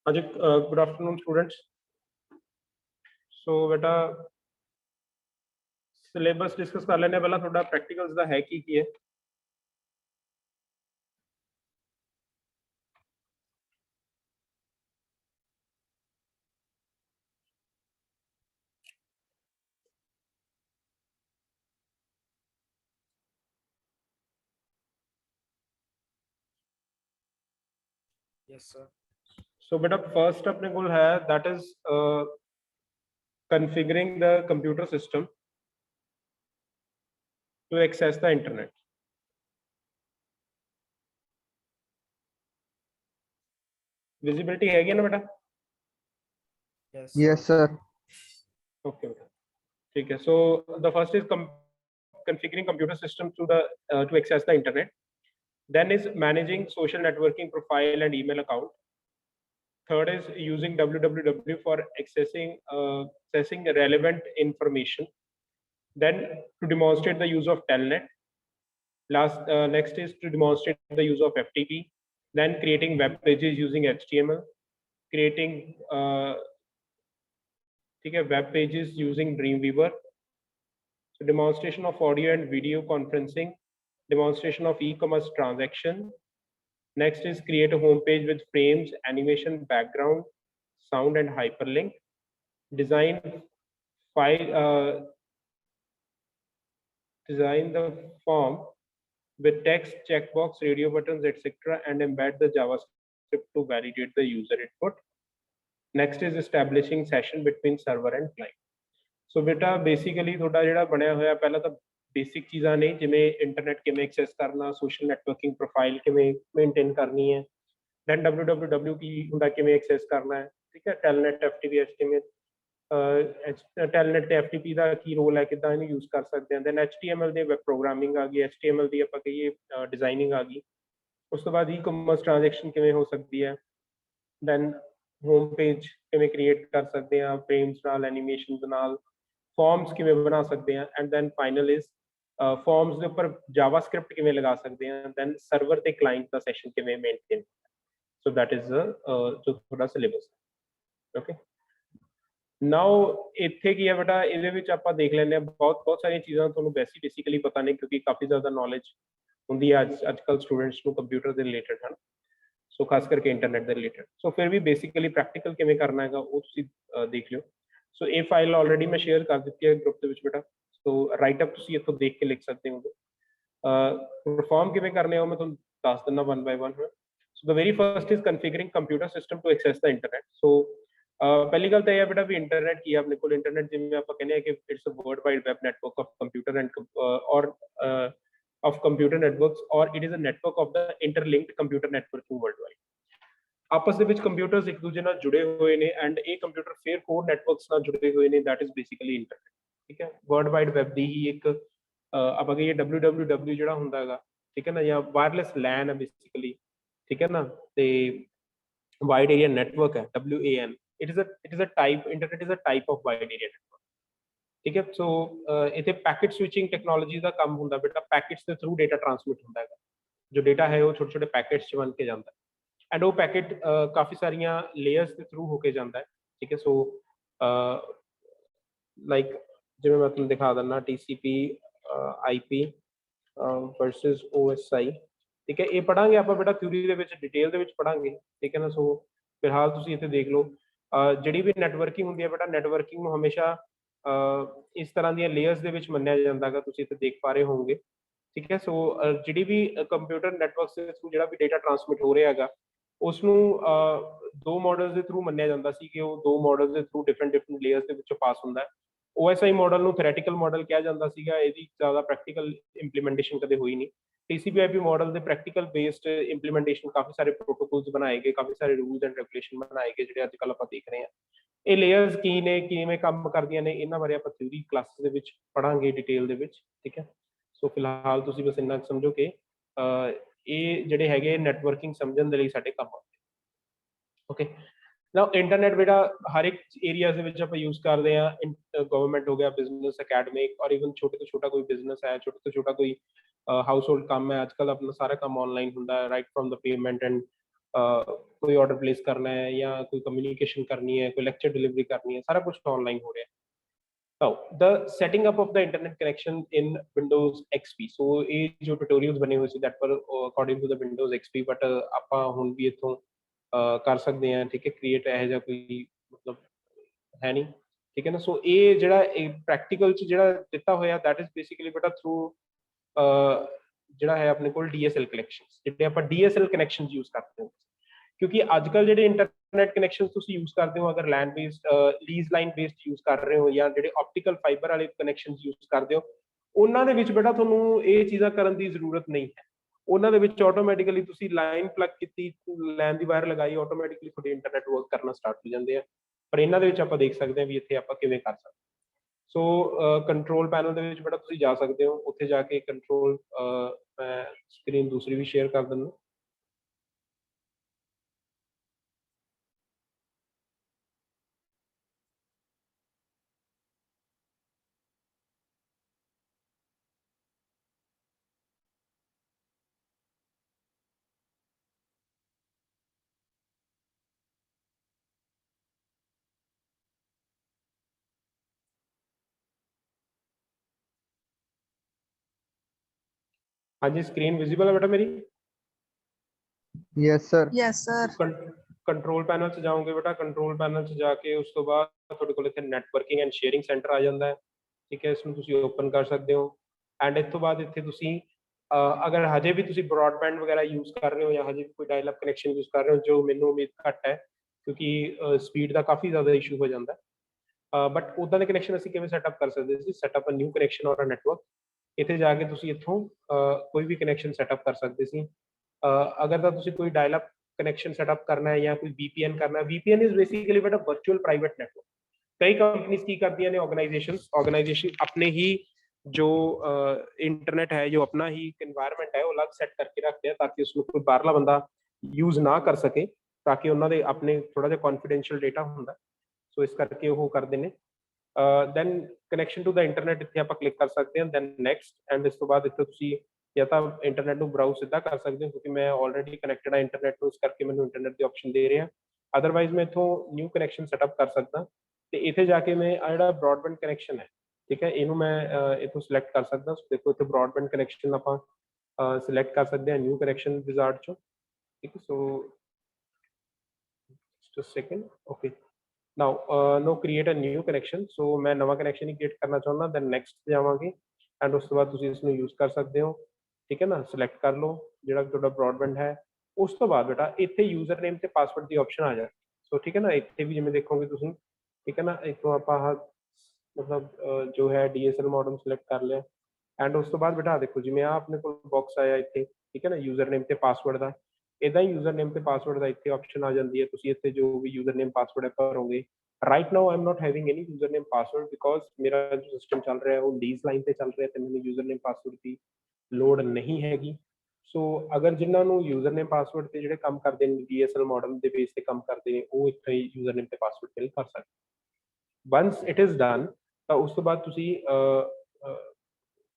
हाँ जी, good afternoon students. सो बेटा syllabus discuss कर लेने पहला थोड़ा प्रैक्टिकल्स दा है की है। Yes, sir. सो बेटा फर्स्ट अपने को है that is configuring the computer system to access the internet. Visibility हैगी ना बेटा? Yes, Yes, sir. ओके बेटा, ठीक है। So the first is configuring computer system to the to access the internet. Then is managing social networking profile and email account. Third is using www for accessing relevant information. Then to demonstrate the use of telnet. Next is to demonstrate the use of FTP. Then creating web pages using HTML. Creating web pages using Dreamweaver. So demonstration of audio and video conferencing. Demonstration of e-commerce transaction. Next is create a home page with frames, animation, background, sound, and hyperlink. Design the form with text, checkbox, radio buttons, etc., and embed the JavaScript to validate the user input. Next is establishing session between server and client. So beta basically थोड़ा जिहड़ा बनया होया पहला तो basic चीज़ां ने जिवें internet किवें एक्सेस करना, सोशल नेटवर्किंग प्रोफाइल किवें मेंटेन करनी है, then www की हुंदा किवें एक्सेस करना है, ठीक है। टेलनेट, एफटीपी, एचटीएमएल, टेलनेट ते एफटीपी ਦਾ ਕੀ ਰੋਲ ਹੈ, ਕਿਦਾਂ ਇਹਨੂੰ ਯੂਜ਼ ਕਰ ਸਕਦੇ ਹਾਂ। then HTML ਦੇ ਵੈਬ ਪ੍ਰੋਗਰਾਮਿੰਗ ਆ ਗਈ, HTML ਦੀ ਆਪਾਂ ਕਹੀਏ ਡਿਜ਼ਾਈਨਿੰਗ ਆ ਗਈ। ਉਸ ਤੋਂ ਬਾਅਦ ਈ-ਕਮਰਸ ਟ੍ਰਾਂਜੈਕਸ਼ਨ ਕਿਵੇਂ ਹੋ ਸਕਦੀ ਹੈ, then ਹੋਮ ਪੇਜ ਕਿਵੇਂ ਕ੍ਰੀਏਟ ਕਰ ਸਕਦੇ ਹਾਂ ਫਰੇਮਸ ਨਾਲ, ਐਨੀਮੇਸ਼ਨਸ ਨਾਲ, ਫਾਰਮਸ ਕਿਵੇਂ ਬਣਾ ਸਕਦੇ ਹਾਂ, and then final is forms ਦੇ ਉੱਪਰ ਜਾਵਾਸਕ੍ਰਿਪਟ ਕਿਵੇਂ ਲਗਾ ਸਕਦੇ ਹਾਂ, ਦੈਨ ਸਰਵਰ ਤੇ ਕਲਾਇੰਟ ਦਾ ਸੈਸ਼ਨ ਕਿਵੇਂ ਮੇਨਟੇਨ। ਸੋ ਦੈਟ ਇਜ਼ ਜੋ ਤੁਹਾਡਾ ਸਿਲੇਬਸ ਹੈ। ਓਕੇ, ਨਾਓ ਇੱਥੇ ਕੀ ਹੈ ਬੇਟਾ, ਇਹਦੇ ਵਿੱਚ ਆਪਾਂ ਦੇਖ ਲੈਂਦੇ ਹਾਂ ਬਹੁਤ ਸਾਰੀਆਂ ਚੀਜ਼ਾਂ ਤੁਹਾਨੂੰ ਬੇਸਿਕਲੀ ਪਤਾ ਨਹੀਂ, ਕਿਉਂਕਿ ਕਾਫੀ ਜ਼ਿਆਦਾ ਨੌਲੇਜ ਹੁੰਦੀ ਹੈ ਅੱਜ ਕੱਲ੍ਹ ਸਟੂਡੈਂਟਸ ਨੂੰ ਕੰਪਿਊਟਰ ਦੇ ਰਿਲੇਟਡ ਹਨ, ਸੋ ਖਾਸ ਕਰਕੇ ਇੰਟਰਨੈਟ ਦੇ ਰਿਲੇਟਡ। ਸੋ ਫਿਰ ਵੀ ਬੇਸਿਕਲੀ ਪ੍ਰੈਕਟੀਕਲ ਕਿਵੇਂ ਕਰਨਾ ਹੈਗਾ ਉਹ ਤੁਸੀਂ ਦੇਖ ਲਿਓ। ਸੋ ਇਹ ਫਾਈਲ ਆਲਰੇਡੀ ਮੈਂ ਸ਼ੇਅਰ ਕਰ ਦਿੱਤੀ ਹੈ ਗਰੁੱਪ ਦੇ ਵਿੱਚ ਬੇਟਾ, ਸੋ ਰਾਈਟ ਅਪ ਤੁਸੀਂ ਇੱਥੋਂ ਦੇਖ ਕੇ ਲਿਖ ਸਕਦੇ ਹੋ। ਪਰਫਾਰਮ ਕਿਵੇਂ ਕਰਨੇ ਆ ਉਹ ਮੈਂ ਤੁਹਾਨੂੰ ਦੱਸ ਦਿੰਦਾ one by one। So the very first is configuring computer system to access the internet. So ਪਹਿਲੀ ਗੱਲ ਤਾਂ ਇਹ ਹੈ ਬੇਟਾ ਵੀ ਇੰਟਰਨੈਟ ਕੀ ਹੈ ਆਪਣੇ ਕੋਲ। ਇੰਟਰਨੈਟ ਜਿਵੇਂ ਆਪਾਂ ਕਹਿੰਦੇ ਹਾਂ ਕਿ it's a world wide web network of computer and ਔਰ of computer networks, or it is a network of the interlinked computer networking worldwide. ਆਪਸ ਦੇ ਵਿੱਚ ਕੰਪਿਊਟਰਸ ਇੱਕ ਦੂਜੇ ਨਾਲ ਜੁੜੇ ਹੋਏ ਨੇ ਐਂਡ ਇਹ ਕੰਪਿਊਟਰ ਫਿਰ ਹੋਰ ਨੈਟਵਰਕਸ ਨਾਲ ਜੁੜੇ ਹੋਏ ਨੇ, ਦੈਟ ਇਜ਼ ਬੇਸਿਕਲੀ ਇੰਟਰਨੈਟ। ਠੀਕ ਹੈ, ਵਰਲਡ ਵਾਈਡ ਵੈਬ ਦੀ ਹੀ ਇੱਕ ਆਪਾਂ ਕਹੀਏ www ਜਿਹੜਾ ਹੁੰਦਾ ਹੈਗਾ, ਠੀਕ ਹੈ ਨਾ, ਜਾਂ ਵਾਇਰਲੈਸ LAN ਹੈ ਬੇਸਿਕਲੀ, ਠੀਕ ਹੈ ਨਾ, ਤੇ ਵਾਈਡ ਏਰੀਆ ਨੈਟਵਰਕ ਹੈ WAN। It is a type, internet is a type of wide area network. ਠੀਕ ਹੈ, ਸੋ ਇੱਥੇ ਪੈਕੇਟ ਸਵਿਚਿੰਗ ਟੈਕਨੋਲੋਜੀ ਦਾ ਕੰਮ ਹੁੰਦਾ ਬੇਟਾ, ਪੈਕੇਟਸ ਦੇ ਥਰੂ ਡੇਟਾ ਟ੍ਰਾਂਸਮਿਟ ਹੁੰਦਾ ਹੈਗਾ। ਜੋ ਡੇਟਾ ਹੈ ਉਹ ਛੋਟੇ ਛੋਟੇ ਪੈਕੇਟਸ 'ਚ ਬਣ ਕੇ ਜਾਂਦਾ ਹੈ ਐਂਡ ਉਹ ਪੈਕੇਟ ਕਾਫੀ ਸਾਰੀਆਂ ਲੇਅਰਸ ਦੇ ਥਰੂ ਹੋ ਕੇ ਜਾਂਦਾ ਹੈ। ਠੀਕ ਹੈ, ਸੋ ਲਾਈਕ ਜਿਵੇਂ ਮੈਂ ਤੁਹਾਨੂੰ ਦਿਖਾ ਦਿੰਦਾ TCP IP ਵਰਸਸ OSI। ਠੀਕ ਹੈ, ਇਹ ਪੜਾਂਗੇ ਆਪਾਂ ਬੇਟਾ ਥਿਊਰੀ ਦੇ ਵਿੱਚ, ਡਿਟੇਲ ਦੇ ਵਿੱਚ ਪੜਾਂਗੇ। ਠੀਕ ਹੈ ਨਾ, ਸੋ ਫਿਲਹਾਲ ਤੁਸੀਂ ਇੱਥੇ ਦੇਖ ਲਓ ਜਿਹੜੀ ਵੀ ਨੈਟਵਰਕਿੰਗ ਹੁੰਦੀ ਹੈ ਬੇਟਾ, ਨੈਟਵਰਕਿੰਗ ਨੂੰ ਹਮੇਸ਼ਾ ਇਸ ਤਰ੍ਹਾਂ ਦੀਆਂ ਲੇਅਰਸ ਦੇ ਵਿੱਚ ਮੰਨਿਆ ਜਾਂਦਾ ਹੈਗਾ, ਤੁਸੀਂ ਇੱਥੇ ਦੇਖ ਪਾ ਰਹੇ ਹੋਵੋਗੇ। ਠੀਕ ਹੈ, ਸੋ ਜਿਹੜੀ ਵੀ ਕੰਪਿਊਟਰ ਨੈਟਵਰਕਸ ਦੇ ਥਰੂ ਜਿਹੜਾ ਵੀ ਡੇਟਾ ਟ੍ਰਾਂਸਮਿਟ ਹੋ ਰਿਹਾ ਹੈਗਾ, ਉਸ ਨੂੰ ਦੋ ਮਾਡਲਸ ਦੇ ਥਰੂ ਮੰਨਿਆ ਜਾਂਦਾ ਸੀ ਕਿ ਉਹ ਦੋ ਮਾਡਲਸ ਦੇ ਥਰੂ ਡਿਫਰੈਂਟ ਲੇਅਰਸ ਦੇ ਵਿੱਚੋਂ ਪਾਸ ਹੁੰਦਾ ਹੈ। OSI ਮਾਡਲ ਨੂੰ ਥਿਓਰੈਟੀਕਲ ਮਾਡਲ ਕਿਹਾ ਜਾਂਦਾ ਸੀਗਾ, ਇਹਦੀ ਜ਼ਿਆਦਾ ਪ੍ਰੈਕਟੀਕਲ ਇੰਪਲੀਮੈਂਟੇਸ਼ਨ ਕਦੇ ਹੋਈ ਨਹੀਂ। TCP IP ਮਾਡਲ ਦੇ ਪ੍ਰੈਕਟੀਕਲ ਬੇਸਡ ਇੰਪਲੀਮੈਂਟੇਸ਼ਨ, ਕਾਫੀ ਸਾਰੇ ਪ੍ਰੋਟੋਕੋਲਸ ਬਣਾਏ ਗਏ, ਕਾਫੀ ਸਾਰੇ ਰੂਲਸ ਐਂਡ ਰੈਗੂਲੇਸ਼ਨ ਬਣਾਏ ਗਏ ਜਿਹੜੇ ਅੱਜ ਕੱਲ੍ਹ ਆਪਾਂ ਦੇਖ ਰਹੇ ਹਾਂ। ਇਹ ਲੇਅਰਸ ਕੀ ਨੇ, ਕਿਵੇਂ ਕੰਮ ਕਰਦੀਆਂ ਨੇ, ਇਹਨਾਂ ਬਾਰੇ ਆਪਾਂ ਥਿਊਰੀ ਕਲਾਸਿਸ ਦੇ ਵਿੱਚ ਪੜਾਂਗੇ ਡਿਟੇਲ ਦੇ ਵਿੱਚ। ਠੀਕ ਹੈ, ਸੋ ਫਿਲਹਾਲ ਤੁਸੀਂ ਬਸ ਇੰਨਾ ਸਮਝੋ ਕਿ ਇਹ ਜਿਹੜੇ ਹੈਗੇ ਨੈਟਵਰਕਿੰਗ ਸਮਝਣ ਦੇ ਲਈ ਸਾਡੇ ਕੰਮ ਆਉਂਦੇ। ਓਕੇ, ਨਾਓ ਇੰਟਰਨੈਟ ਬੇਟਾ ਹਰ ਇੱਕ ਏਰੀਆ ਦੇ ਵਿੱਚ ਆਪਾਂ ਯੂਜ਼ ਕਰਦੇ ਹਾਂ। ਗਵਰਨਮੈਂਟ ਹੋ ਗਿਆ, ਬਿਜ਼ਨਸ, ਅਕੈਡਮਿਕ, ਔਰ ਇਵਨ ਛੋਟੇ ਤੋਂ ਛੋਟਾ ਕੋਈ ਬਿਜ਼ਨਸ ਹੈ, ਛੋਟੇ ਤੋਂ ਛੋਟਾ ਕੋਈ ਹਾਊਸ ਹੋਲਡ ਕੰਮ ਹੈ। ਅੱਜ ਕੱਲ੍ਹ ਆਪਣਾ ਸਾਰਾ ਕੰਮ ਆਨਲਾਈਨ ਹੁੰਦਾ ਹੈ, right from the payment and कोई ऑर्डर प्लेस करना है या कोई कम्युनिकेशन करनी है, कोई लेक्चर डिलीवरी करनी है, सारा कुछ ऑनलाइन हो रहा है। Now, the setting up of the internet connection in Windows XP. So ਇਹ ਜੋ tutorials ਬਣੇ ਹੋਏ ਸੀ that were according to the Windows XP, but ਆਪਾਂ ਹੁਣ ਵੀ ਇੱਥੋਂ ਕਰ ਸਕਦੇ ਹਾਂ, ਠੀਕ ਹੈ, ਕ੍ਰੀਏਟ ਇਹੋ ਜਿਹਾ ਕੋਈ ਮਤਲਬ ਹੈ ਨਹੀਂ, ਠੀਕ ਹੈ ਨਾ। ਸੋ ਇਹ ਜਿਹੜਾ ਪ੍ਰੈਕਟੀਕਲ ਚ ਜਿਹੜਾ ਦਿੱਤਾ ਹੋਇਆ that is basically ਬੇਟਾ through ਜਿਹੜਾ ਹੈ ਆਪਣੇ ਕੋਲ DSL connections, ਜਿਹੜੇ ਆਪਾਂ DSL connections use ਕਰਦੇ ਹਾਂ, ਕਿਉਂਕਿ ਅੱਜ ਕੱਲ੍ਹ ਜਿਹੜੇ ਇੰਟਰਨੈਟ ਕਨੈਕਸ਼ਨ ਤੁਸੀਂ ਯੂਜ਼ ਕਰਦੇ ਹੋ, ਅਗਰ land based lease line based use ਕਰ ਰਹੇ ਹੋ ਜਾਂ ਜਿਹੜੇ ਆਪਟੀਕਲ ਫਾਈਬਰ ਵਾਲੇ ਕਨੈਕਸ਼ਨ ਯੂਜ਼ ਕਰਦੇ ਹੋ, ਉਹਨਾਂ ਦੇ ਵਿੱਚ ਬੇਟਾ ਤੁਹਾਨੂੰ ਇਹ ਚੀਜ਼ਾਂ ਕਰਨ ਦੀ ਜ਼ਰੂਰਤ ਨਹੀਂ ਹੈ। ਉਹਨਾਂ ਦੇ ਵਿੱਚ ਆਟੋਮੈਟਿਕਲੀ ਤੁਸੀਂ ਲਾਈਨ ਪਲੱਗ ਕੀਤੀ, ਲੈਨ ਦੀ ਵਾਇਰ ਲਗਾਈ, ਆਟੋਮੈਟਿਕਲੀ ਤੁਹਾਡੇ ਇੰਟਰਨੈਟ ਵਰਕ ਕਰਨਾ ਸਟਾਰਟ ਹੋ ਜਾਂਦੇ ਆ। ਪਰ ਇਹਨਾਂ ਦੇ ਵਿੱਚ ਆਪਾਂ ਦੇਖ ਸਕਦੇ ਹਾਂ ਵੀ ਇੱਥੇ ਆਪਾਂ ਕਿਵੇਂ ਕਰ ਸਕਦੇ। ਸੋ ਕੰਟਰੋਲ ਪੈਨਲ ਦੇ ਵਿੱਚ ਬੇਟਾ ਤੁਸੀਂ ਜਾ ਸਕਦੇ ਹੋ, ਉੱਥੇ ਜਾ ਕੇ ਕੰਟਰੋਲ, ਮੈਂ ਸਕਰੀਨ ਦੂਸਰੀ ਵੀ ਸ਼ੇਅਰ ਕਰ ਦਿੰਦਾ। हाँ जी, स्क्रीन विजिबल है बेटा मेरी? Yes sir. Yes sir. Control panel से जाओगे बेटा, कंट्रोल पैनल से जाके उस तो बाद ਤੁਹਾਡੇ ਕੋਲ ਇੱਥੇ ਨੈਟਵਰਕਿੰਗ ਐਂਡ ਸ਼ੇਅਰਿੰਗ ਸੈਂਟਰ ਆ ਜਾਂਦਾ ਹੈ, ਠੀਕ ਹੈ। ਇਸਨੂੰ ਤੁਸੀਂ ਓਪਨ ਕਰ ਸਕਦੇ ਹੋ ਐਂਡ ਇਸ ਤੋਂ ਬਾਅਦ ਇੱਥੇ ਤੁਸੀਂ ਅਗਰ ਹਜੇ ਵੀ ਤੁਸੀਂ ਬ੍ਰੌਡਬੈਂਡ ਵਗੈਰਾ ਯੂਜ਼ ਕਰ ਰਹੇ ਹੋ ਜਾਂ ਹਜੇ ਵੀ ਕੋਈ ਡਾਇਲ ਅਪ ਕਨੈਕਸ਼ਨ ਯੂਜ਼ ਕਰ ਰਹੇ ਹੋ, ਜੋ ਮੈਨੂੰ ਉਮੀਦ ਘੱਟ ਹੈ ਕਿਉਂਕਿ ਸਪੀਡ ਦਾ ਕਾਫੀ ਜ਼ਿਆਦਾ ਇਸ਼ੂ ਹੋ ਜਾਂਦਾ ਹੈ, ਬਟ ਉੱਦਾਂ ਦੇ ਕਨੈਕਸ਼ਨ ਅਸੀਂ ਕਿਵੇਂ ਸੈਟਅਪ ਕਰ ਸਕਦੇ ਸੀ? ਸੈਟਅਪ ਅ ਨਿਊ ਕਨੈਕਸ਼ਨ ਔਰ ਅ ਨੈਟਵਰਕ। ਇੱਥੇ ਜਾ ਕੇ ਤੁਸੀਂ ਇੱਥੋਂ ਕੋਈ ਵੀ ਕਨੈਕਸ਼ਨ ਸੈਟਅਪ ਕਰ ਸਕਦੇ ਸੀ। ਅਗਰ ਤਾਂ ਤੁਸੀਂ ਕੋਈ ਡਾਇਲ ਅਪ कनेक्शन सेटअप करना है या कोई VPN करना है, VPN इज बेसिकली बेटा वर्चुअल प्राइवेट नेटवर्क। कई कंपनीज की करती हैं ऑर्गेनाइजेशन अपने ही जो इंटरनेट है, जो अपना ही एनवायरनमेंट है, वो अलग सेट करके रखते हैं ताकि उसमें कोई बाहरला बंदा यूज ना कर सके, ताकि उन्होंने अपने थोड़ा जिहा कॉन्फिडेंशियल डेटा होंदा, सो इस करके वो करते हैं। Then connection to the internet इत्थे आप क्लिक कर सकते हैं, दैन नैक्सट एंड इस तो बाद इत्थे तुसीं या तो इंटरनेट को ब्राउज सीधा कर सकते हो क्योंकि मैं ऑलरेडी कनैक्टेड है इंटरनेट को, इस करके मैंने इंटरनेट की ऑप्शन दे रहे हैं। अदरवाइज मैं इथों न्यू कनैक्शन सैटअप कर सकता, तो इत्थे जाके मैं आ ब्रॉडबैंड कनैक्शन है, ठीक है, इनू मैं इथों सिलेक्ट कर सकता। देखो इत्थे ब्रॉडबैंड कनैक्शन आप सिलेक्ट कर सकते हैं न्यू कनैक्शन विजार्ड चो, ठीक है। So just a second, okay, now no create a new connection. So मैं नवा कनैक्शन ही क्रिएट करना चाहता, दैन नैक्सट जावांगे एंड उस तो बाद तुसीं इसनूं यूज कर सकते हो, ठीक है ना। सिलेक्ट कर लो जो तुहाडा ब्रॉडबैंड है, उस तो बाद बेटा इत्थे यूजर नेम ते पासवर्ड की ऑप्शन आ जाए। सो ठीक है ना, इत्थे भी जिवें देखोगे तुसीं, ठीक है ना, इत्थों आपां मतलब जो है DSL मॉडम सिलेक्ट कर लिया एंड उस तो बाद बेटा देखो जिवें आ अपने कोल बॉक्स आया इत्थे, ठीक है ना, यूजर नेम ते पासवर्ड का। इदां ही यूजर नेम ते पासवर्ड का इत्थे ऑप्शन आ जाती है, तुसीं इत्थे जो भी यूजर नेम पासवर्ड है भरोगे। Right now I am not having any user name password because मेरा जो सिस्टम चल रहा है वो लीज लाइन पे चल रहा है, तो मैंने यूजर नेम पासवर्ड की लोड नहीं हैगी। सो अगर जिन्होंने यूजर नेम पासवर्ड से जो काम करते हैं DSL मॉडल के बेस से काम करते हैं, वो इतना ही यूजर नेम से पासवर्ड फिल कर सकते। वंस इट इज़ डन तो उस तो बाद तुसी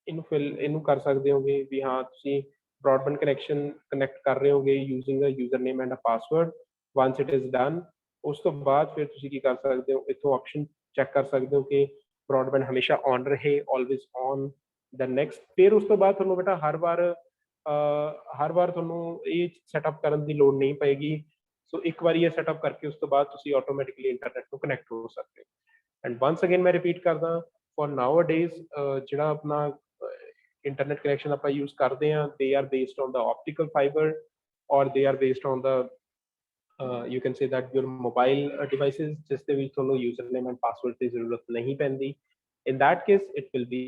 इनू फिल इनू कर सकते होगे भी हाँ तुसी ब्रॉडबैंड कनैक्शन कनैक्ट कर रहे होगे using a user name and a password. Once it is done उस तो बाद फिर तुसी की कर सकते हो, इथों ऑप्शन चेक कर सकते हो कि ब्रॉडबैंड हमेशा ऑन रहे, ऑलवेज ऑन। द नैक्सट फिर उस तो बाद तुहानूं बेटा हर बार तुहानूं ये सैटअप करन दी लोड़ नहीं पेगी। सो एक बार ये सैटअप करके उस तो बाद तुसी ऑटोमैटिकली इंटरनेट को कनैक्ट हो सकते हो। एंड वंस अगेन मैं रिपीट करदा, फॉर नाउ डेज जिहड़ा अपना इंटरनेट कनैक्शन आपां यूज करदे हां, they are based on the optical fibre और they are based on the you can say that your mobile devices जिस ਦੇ ਵਿੱਚ ਤੁਹਾਨੂੰ username and password ਦੀ ਜ਼ਰੂਰਤ ਨਹੀਂ ਪੈਂਦੀ। In that case it will be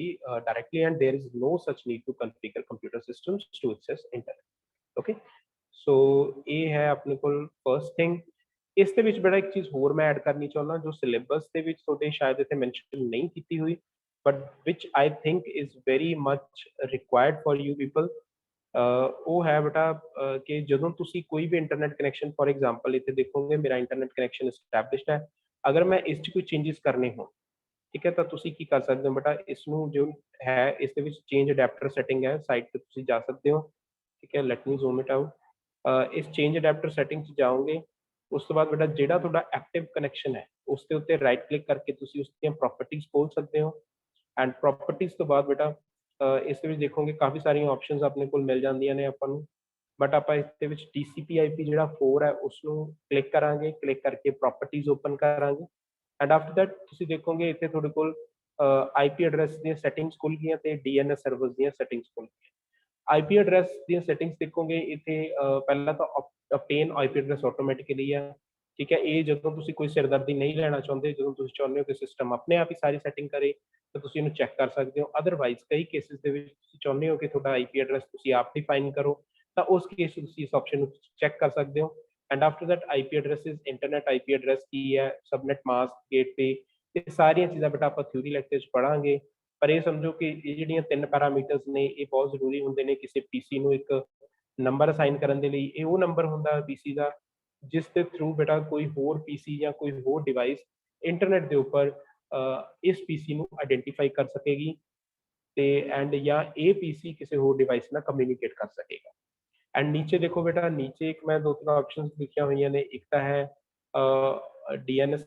directly and there is no such need to configure computer systems to access internet, okay। so ਇਹ ਹੈ ਆਪਣੇ ਕੋਲ first thing। ਇਸ ਦੇ ਵਿੱਚ ਬੜਾ ਇੱਕ ਚੀਜ਼ ਹੋਰ ਮੈਂ ਐਡ ਕਰਨੀ ਚਾਹੁੰਦਾ ਜੋ ਸਿਲੇਬਸ ਦੇ ਵਿੱਚ ਤੁਹਾਡੇ ਸ਼ਾਇਦ ਇੱਥੇ ਮੈਂਸ਼ਨ ਨਹੀਂ ਕੀਤੀ ਹੋਈ, but which I think is very much required for you people। ਉਹ ਹੈ ਬੇਟਾ ਕਿ ਜਦੋਂ ਤੁਸੀਂ ਕੋਈ ਵੀ ਇੰਟਰਨੈਟ ਕਨੈਕਸ਼ਨ, ਫॉर एग्जांपल ਇੱਥੇ ਦੇਖੋਗੇ ਮੇਰਾ ਇੰਟਰਨੈਟ ਕਨੈਕਸ਼ਨ ਐਸਟੈਬਲਿਸ਼ਡ ਹੈ, ਅਗਰ ਮੈਂ ਇਸ 'ਚ ਕੋਈ ਚੇਂजेस ਕਰਨੇ ਹੋਣ, ਠੀਕ ਹੈ, ਤਾਂ ਤੁਸੀਂ ਕੀ ਕਰ ਸਕਦੇ ਹੋ ਬੇਟਾ, ਇਸ ਨੂੰ ਜੋ ਹੈ ਇਸ ਦੇ ਵਿੱਚ ਚੇਂਜ ਅਡੈਪਟਰ ਸੈਟਿੰਗ ਹੈ, ਸਾਈਟ ਤੇ ਤੁਸੀਂ ਜਾ ਸਕਦੇ ਹੋ, ਠੀਕ ਹੈ। Let me zoom it out, ਇਸ ਚੇਂਜ ਅਡੈਪਟਰ ਸੈਟਿੰਗ 'ਚ ਜਾਓਗੇ, ਉਸ ਤੋਂ ਬਾਅਦ ਬੇਟਾ ਜਿਹੜਾ ਤੁਹਾਡਾ ਐਕਟਿਵ ਕਨੈਕਸ਼ਨ ਹੈ ਉਸ ਦੇ ਉੱਤੇ ਰਾਈਟ ਕਲਿੱਕ ਕਰਕੇ ਤੁਸੀਂ ਉਸ ਦੀਆਂ ਪ੍ਰੋਪਰਟੀਜ਼ ਖੋਲ ਸਕਦੇ ਹੋ। ਐਂਡ ਪ੍ਰੋਪਰਟੀਜ਼ ਤੋਂ ਬਾਅਦ ਬੇਟਾ ਇਸ ਦੇ ਵਿੱਚ ਦੇਖੋਗੇ ਕਾਫੀ ਸਾਰੀਆਂ ਆਪਸ਼ਨਸ ਆਪਣੇ ਕੋਲ ਮਿਲ ਜਾਂਦੀਆਂ ਨੇ ਆਪਾਂ ਨੂੰ, ਬਟ ਆਪਾਂ ਇਸ ਦੇ ਵਿੱਚ TCP/IP ਜਿਹੜਾ 4 ਹੈ ਉਸ ਨੂੰ ਕਲਿੱਕ ਕਰਾਂਗੇ, ਕਲਿੱਕ ਕਰਕੇ ਪ੍ਰੋਪਰਟੀਜ਼ ਓਪਨ ਕਰਾਂਗੇ ਐਂਡ ਆਫਟਰ ਦੈਟ ਤੁਸੀਂ ਦੇਖੋਗੇ ਇੱਥੇ ਤੁਹਾਡੇ ਕੋਲ IP ਐਡਰੈਸ ਦੀਆਂ ਸੈਟਿੰਗਸ ਖੁੱਲ ਗਈਆਂ ਤੇ DNS ਸਰਵਰਸ ਦੀਆਂ ਸੈਟਿੰਗਸ ਖੁੱਲ ਗਈਆਂ। IP ਐਡਰੈਸ ਦੀਆਂ ਸੈਟਿੰਗਸ ਦੇਖੋਗੇ ਇੱਥੇ ਪਹਿਲਾਂ ਤਾਂ obtain IP ਐਡਰੈਸ ਆਟੋਮੈਟਿਕਲੀ ਆ, ਠੀਕ ਹੈ। ਇਹ ਜਦੋਂ ਤੁਸੀਂ ਕੋਈ ਸਿਰਦਰਦੀ ਨਹੀਂ ਲੈਣਾ ਚਾਹੁੰਦੇ, ਜਦੋਂ ਤੁਸੀਂ ਚਾਹੁੰਦੇ ਹੋ ਕਿ ਸਿਸਟਮ ਆਪਣੇ ਆਪ ਹੀ ਸਾਰੀ ਸੈਟਿੰਗ ਕਰੇ ਤਾਂ ਤੁਸੀਂ ਇਹਨੂੰ ਚੈੱਕ ਕਰ ਸਕਦੇ ਹੋ। ਅਦਰਵਾਈਜ਼ ਕਈ ਕੇਸਿਸ ਦੇ ਵਿੱਚ ਤੁਸੀਂ ਚਾਹੁੰਦੇ ਹੋ ਕਿ ਤੁਹਾਡਾ IP ਐਡਰੈਸ ਤੁਸੀਂ ਆਪ ਡਿਫਾਈਨ ਕਰੋ ਤਾਂ ਉਸ ਕੇਸ ਤੁਸੀਂ ਇਸ ਆਪਸ਼ਨ ਨੂੰ ਚੈੱਕ ਕਰ ਸਕਦੇ ਹੋ। And after that IP addresses, internet IP address ਕੀ ਹੈ, ਸਬਨੈਟ ਮਾਸਕ, ਗੇਟਵੇ, ਇਹ ਸਾਰੀਆਂ ਚੀਜ਼ਾਂ ਬੇਟਾ ਆਪਾਂ ਥਿਊਰੀ ਲੈਕਚਰ 'ਚ ਪੜਾਂਗੇ। ਪਰ ਇਹ ਸਮਝੋ ਕਿ ਇਹ ਜਿਹੜੀਆਂ 3 ਪੈਰਾਮੀਟਰਸ ਨੇ ਇਹ ਬਹੁਤ ਜ਼ਰੂਰੀ ਹੁੰਦੇ ਨੇ ਕਿਸੇ PC ਨੂੰ ਇੱਕ ਨੰਬਰ ਅਸਾਈਨ ਕਰਨ ਦੇ ਲਈ। ਇਹ ਉਹ ਨੰਬਰ ਹੁੰਦਾ PC ਦਾ ਜਿਸ ਦੇ ਥਰੂ ਬੇਟਾ ਕੋਈ ਹੋਰ PC ਜਾਂ ਕੋਈ ਹੋਰ ਡਿਵਾਈਸ ਇੰਟਰਨੈਟ ਦੇ ਉੱਪਰ ਇਸ PC ਨੂੰ ਆਇਡੈਂਟੀਫਾਈ ਕਰ ਸਕੇਗੀ ਤੇ ਐਂਡ ਜਾਂ ਇਹ PC ਕਿਸੇ ਹੋਰ ਡਿਵਾਈਸ ਨਾਲ ਕਮਿਊਨੀਕੇਟ ਕਰ ਸਕੇਗਾ। ਐਂਡ ਨੀਚੇ ਦੇਖੋ ਬੇਟਾ, ਨੀਚੇ ਇੱਕ ਮੈਂ 2-3 ਆਪਸ਼ਨਸ ਲਿਖੀਆਂ ਹੋਈਆਂ ਨੇ। ਇੱਕ ਤਾਂ ਹੈ DNS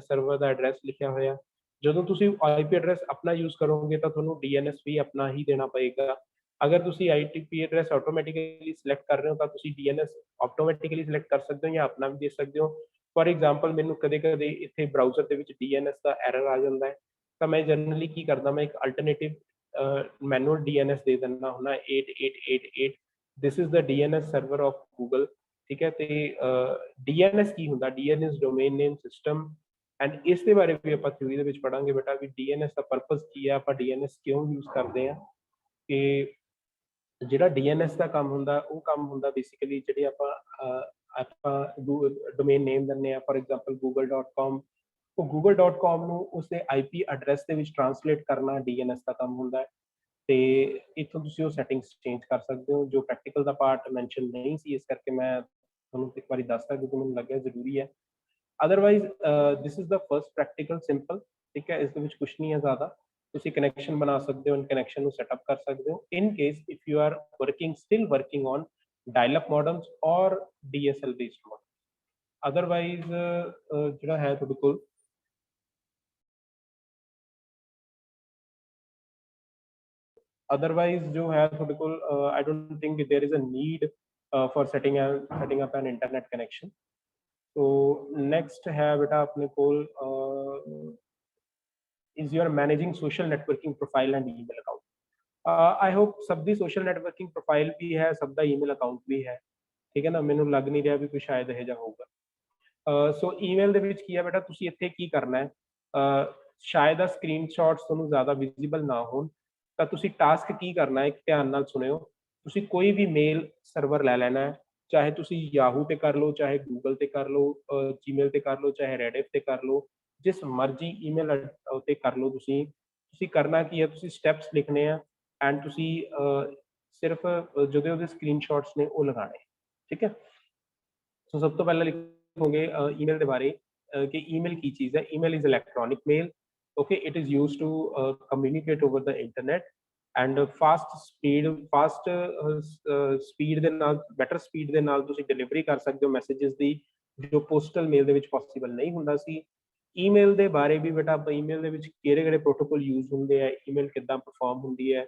ਸਰਵਰ ਦਾ ਐਡਰੈਸ ਲਿਖਿਆ ਹੋਇਆ। ਜਦੋਂ ਤੁਸੀਂ IP ਐਡਰੈਸ ਆਪਣਾ ਯੂਜ਼ ਕਰੋਗੇ ਤਾਂ ਤੁਹਾਨੂੰ DNS ਵੀ ਆਪਣਾ ਹੀ ਦੇਣਾ ਪਏਗਾ। ਅਗਰ ਤੁਸੀਂ IP ਐਡਰੈਸ ਆਟੋਮੈਟਿਕਲੀ ਸਿਲੈਕਟ ਕਰ ਰਹੇ ਹੋ ਤਾਂ ਤੁਸੀਂ DNS ਆਟੋਮੈਟਿਕਲੀ ਸਿਲੈਕਟ ਕਰ ਸਕਦੇ ਹੋ ਜਾਂ ਆਪਣਾ ਵੀ ਦੇ ਸਕਦੇ ਹੋ। ਫੋਰ ਐਗਜ਼ਾਮਪਲ ਮੈਨੂੰ ਕਦੇ-ਕਦੇ ਇੱਥੇ ਬਰਾਊਜ਼ਰ ਦੇ ਵਿੱਚ DNS ਦਾ ਐਰਰ ਆ ਜਾਂਦਾ ਹੈ ਤਾਂ ਮੈਂ ਜਨਰਲੀ ਕੀ ਕਰਦਾ, ਮੈਂ ਇੱਕ ਅਲਟਰਨੇਟਿਵ ਮੈਨੂਅਲ DNS ਦੇ ਦਿੰਦਾ ਹੁੰਦਾ 8888। This is the DNS server of Google, ਠੀਕ ਹੈ। ਤੇ DNS ਕੀ ਹੁੰਦਾ, DNS domain name system, and ਇਸ ਦੇ ਬਾਰੇ ਵੀ ਆਪਾਂ ਥਿਊਰੀ ਦੇ ਵਿੱਚ ਪੜਾਂਗੇ ਬੇਟਾ ਵੀ DNS ਦਾ ਪਰਪਸ ਕੀ ਹੈ, ਆਪਾਂ DNS ਕਿਉਂ ਯੂਜ਼ ਕਰਦੇ ਹਾਂ। ਕਿ ਜਿਹੜਾ DNS ਦਾ ਕੰਮ ਹੁੰਦਾ ਉਹ ਕੰਮ ਹੁੰਦਾ ਬੇਸਿਕਲੀ ਜਿਹੜੇ ਆਪਾਂ ਡੋਮੇਨ ਨੇਮ ਦਿੰਦੇ ਆ, ਫੋਰ ਐਗਜ਼ਾਮਪਲ google.com, ਉਹ google.com ਨੂੰ ਉਸਦੇ IP ਐਡਰੈਸ ਦੇ ਵਿੱਚ ਟ੍ਰਾਂਸਲੇਟ ਕਰਨਾ DNS ਦਾ ਕੰਮ ਹੁੰਦਾ ਹੈ। ਤੇ ਇੱਥੋਂ ਤੁਸੀਂ ਉਹ ਸੈਟਿੰਗਸ ਚੇਂਜ ਕਰ ਸਕਦੇ ਹੋ। ਜੋ ਪ੍ਰੈਕਟੀਕਲ ਦਾ ਪਾਰਟ ਮੈਂਸ਼ਨ ਨਹੀਂ ਸੀ ਇਸ ਕਰਕੇ ਮੈਂ ਤੁਹਾਨੂੰ ਇੱਕ ਵਾਰੀ ਦੱਸਦਾ ਕਿਉਂਕਿ ਮੈਨੂੰ ਲੱਗਿਆ ਜ਼ਰੂਰੀ ਹੈ। Otherwise this is the first practical simple, ਠੀਕ ਹੈ। ਇਸ ਦੇ ਵਿੱਚ ਕੁਛ ਨਹੀਂ ਹੈ ਜ਼ਿਆਦਾ। ਤੁਸੀਂ ਕਨੈਕਸ਼ਨ ਬਣਾ ਸਕਦੇ ਹੋ, ਕਨੈਕਸ਼ਨ ਨੂੰ ਸੈਟਅਪ ਕਰ ਸਕਦੇ ਹੋ in case if you are still working on dial up modems or DSL based modem. Otherwise ਜਿਹੜਾ ਹੈ ਤੁਹਾਡੇ ਕੋਲ ਜੋ ਹੈ ਤੁਹਾਡੇ ਕੋਲ I don't think there is a need for setting up an internet connection। तो next है बेटा अपने कोल is your managing social networking profile and email account। I hope ਸਭ ਦੀ social networking profile ਵੀ ਹੈ, ਸਭ ਦਾ email account ਵੀ ਹੈ, ਠੀਕ ਹੈ ਨਾ। ਮੈਨੂੰ ਲੱਗ ਨਹੀਂ ਰਿਹਾ ਵੀ ਕੋਈ ਸ਼ਾਇਦ ਇਹੋ ਜਿਹਾ ਹੋਊਗਾ। ਸੋ ਈਮੇਲ ਦੇ ਵਿੱਚ ਕੀ ਹੈ ਬੇਟਾ, ਤੁਸੀਂ ਇੱਥੇ ਕੀ ਕਰਨਾ ਹੈ, ਸ਼ਾਇਦ ਆ ਸਕਰੀਨਸ਼ਾਟਸ ਤੁਹਾਨੂੰ ਜ਼ਿਆਦਾ ਵਿਜ਼ੀਬਲ ਨਾ ਹੋਣ ਤਾਂ ਤੁਸੀਂ ਟਾਸਕ ਕੀ ਕਰਨਾ ਹੈ, ਇੱਕ ਧਿਆਨ ਨਾਲ ਸੁਣਿਓ। ਤੁਸੀਂ ਕੋਈ ਵੀ ਮੇਲ ਸਰਵਰ ਲੈ ਲੈਣਾ ਹੈ, ਚਾਹੇ ਤੁਸੀਂ ਯਾਹੂ ਤੇ ਕਰ ਲਓ, ਚਾਹੇ ਗੂਗਲ ਤੇ ਕਰ ਲਓ, ਜੀਮੇਲ ਤੇ ਕਰ ਲਓ, ਚਾਹੇ ਰੈਡਿਟ ਤੇ ਕਰ ਲਓ, ਜਿਸ ਮਰਜ਼ੀ ਈਮੇਲ ਤੇ ਕਰ ਲਓ। ਤੁਸੀਂ ਕਰਨਾ ਕੀ ਹੈ, ਤੁਸੀਂ ਸਟੈਪਸ ਲਿਖਣੇ ਆ ਐਂਡ ਤੁਸੀਂ ਸਿਰਫ ਜਿਹੜੇ ਉਹਦੇ ਸਕਰੀਨਸ਼ਾਟਸ ਨੇ ਉਹ ਲਗਾਣੇ, ਠੀਕ ਹੈ। ਸੋ ਸਭ ਤੋਂ ਪਹਿਲਾਂ ਲਿਖੋਗੇ ਈਮੇਲ ਦੇ ਬਾਰੇ ਕਿ ਈਮੇਲ ਕੀ ਚੀਜ਼ ਹੈ। Email is electronic mail, okay. It is used to communicate over the internet and fast speed ਦੇ ਨਾਲ, ਬੈਟਰ ਸਪੀਡ ਦੇ ਨਾਲ ਤੁਸੀਂ ਡਿਲੀਵਰੀ ਕਰ ਸਕਦੇ ਹੋ ਮੈਸੇजेस ਦੀ, ਜੋ ਪੋਸਟਲ ਮੇਲ ਦੇ ਵਿੱਚ ਪੋਸੀਬਲ ਨਹੀਂ ਹੁੰਦਾ ਸੀ। ਈਮੇਲ ਦੇ ਬਾਰੇ ਵੀ ਬੇਟਾ ਆਪਾਂ ਈਮੇਲ ਦੇ ਵਿੱਚ ਕਿਹੜੇ ਪ੍ਰੋਟੋਕੋਲ ਯੂਜ਼ ਹੁੰਦੇ ਆ, ਈਮੇਲ ਕਿੱਦਾਂ ਪਰਫਾਰਮ ਹੁੰਦੀ ਹੈ,